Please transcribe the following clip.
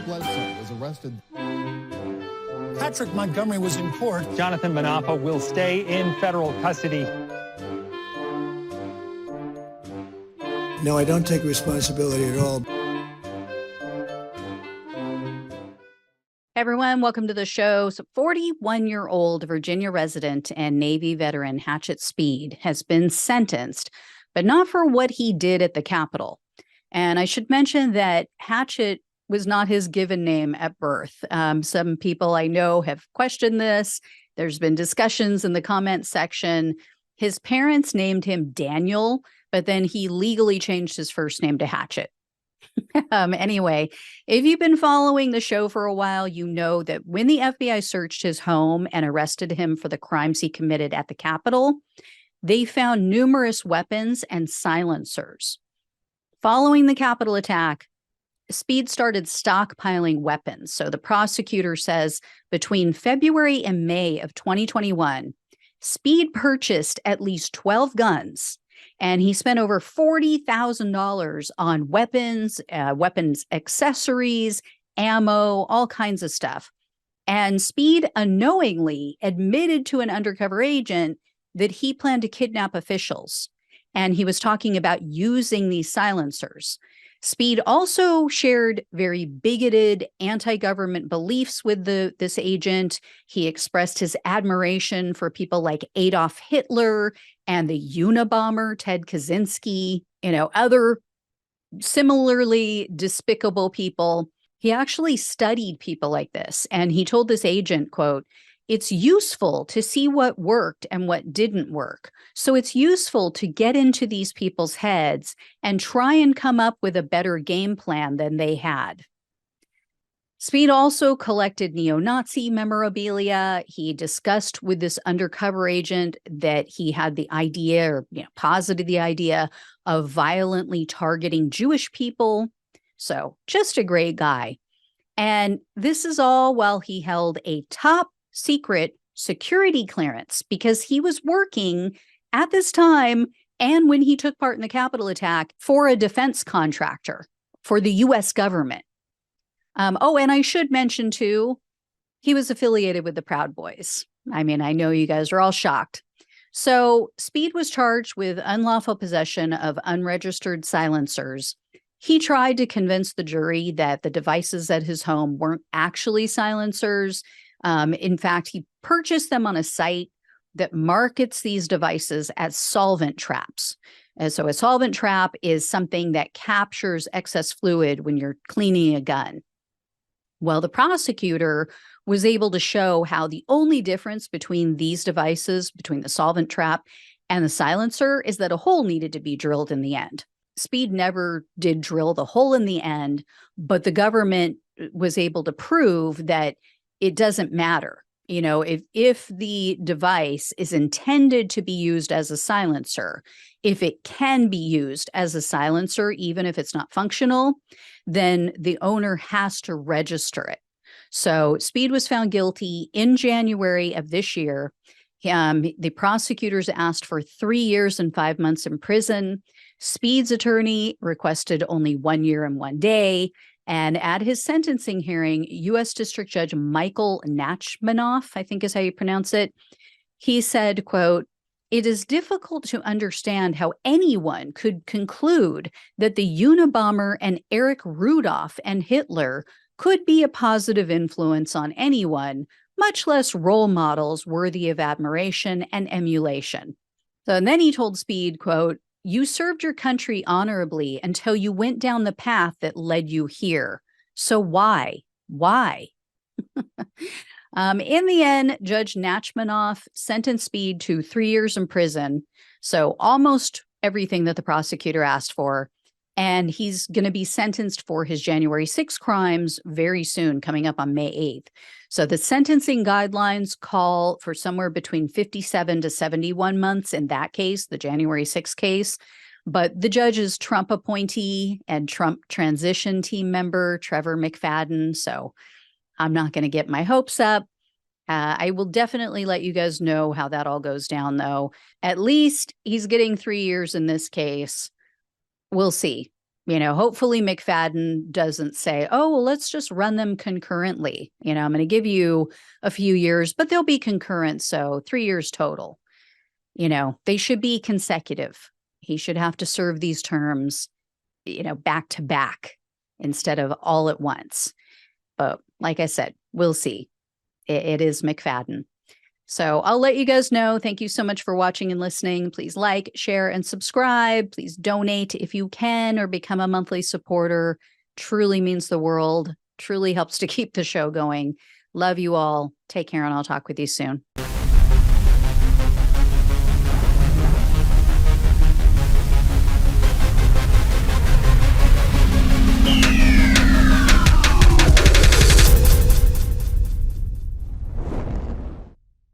Bledsoe was arrested. Patrick Montgomery was in court. Jonathan Manapa will stay in federal custody. No, I don't take responsibility at all. Everyone, welcome to the show. So 41-year-old Virginia resident and Navy veteran Hatchet Speed has been sentenced, but not for what he did at the Capitol. And I should mention that Hatchet was not his given name at birth. Some people I know have questioned this. There's been discussions in the comment section. His parents named him Daniel, but then he legally changed his first name to Hatchet. Anyway, if you've been following the show for a while, you know that when the FBI searched his home and arrested him for the crimes he committed at the Capitol, they found numerous weapons and silencers. Following the Capitol attack, Speed started stockpiling weapons. So the prosecutor says between February and May of 2021, Speed purchased at least 12 guns. And he spent over $40,000 on weapons, weapons accessories, ammo, all kinds of stuff. And Speed unknowingly admitted to an undercover agent that he planned to kidnap officials. And he was talking about using these silencers. Speed also shared very bigoted anti-government beliefs with this agent. He expressed his admiration for people like Adolf Hitler and the Unabomber, Ted Kaczynski, other similarly despicable people. He actually studied people like this. And he told this agent, quote, "It's useful to see what worked and what didn't work. So it's useful to get into these people's heads and try and come up with a better game plan than they had." Speed also collected neo-Nazi memorabilia. He discussed with this undercover agent that he had the idea, or posited the idea, of violently targeting Jewish people. So just a great guy. And this is all while he held a top secret security clearance, because he was working at this time and when he took part in the Capitol attack for a defense contractor for the U.S. government. And I should mention, too, he was affiliated with the Proud Boys. I mean, I know you guys are all shocked. So Speed was charged with unlawful possession of unregistered silencers. He tried to convince the jury that the devices at his home weren't actually silencers. In fact, he purchased them on a site that markets these devices as solvent traps. And so a solvent trap is something that captures excess fluid when you're cleaning a gun. Well, the prosecutor was able to show how the only difference between these devices, between the solvent trap and the silencer, is that a hole needed to be drilled in the end. Speed never did drill the hole in the end, but the government was able to prove that it doesn't matter. If the device is intended to be used as a silencer, if it can be used as a silencer, even if it's not functional, then the owner has to register it. So Speed was found guilty in January of this year. The prosecutors asked for 3 years and 5 months in prison. Speed's attorney requested only 1 year and 1 day. And at his sentencing hearing, U.S. District Judge Michael Nachmanoff, I think is how you pronounce it, he said, quote, "It is difficult to understand how anyone could conclude that the Unabomber and Eric Rudolph and Hitler could be a positive influence on anyone, much less role models worthy of admiration and emulation." And then he told Speed, quote, "You served your country honorably until you went down the path that led you here. So why? Why?" In the end, Judge Nachmanoff sentenced Speed to 3 years in prison. So almost everything that the prosecutor asked for. And he's going to be sentenced for his January 6 crimes very soon, coming up on May 8th. So the sentencing guidelines call for somewhere between 57 to 71 months in that case, the January 6 case. But the judge's Trump appointee and Trump transition team member, Trevor McFadden. So I'm not going to get my hopes up. I will definitely let you guys know how that all goes down, though. At least he's getting 3 years in this case. We'll see. Hopefully McFadden doesn't say, oh, well, let's just run them concurrently. I'm going to give you a few years, but they'll be concurrent. So 3 years total. They should be consecutive. He should have to serve these terms, back to back instead of all at once. But like I said, we'll see. It is McFadden. So I'll let you guys know. Thank you so much for watching and listening. Please like, share, and subscribe. Please donate if you can or become a monthly supporter. Truly means the world. Truly helps to keep the show going. Love you all. Take care, and I'll talk with you soon.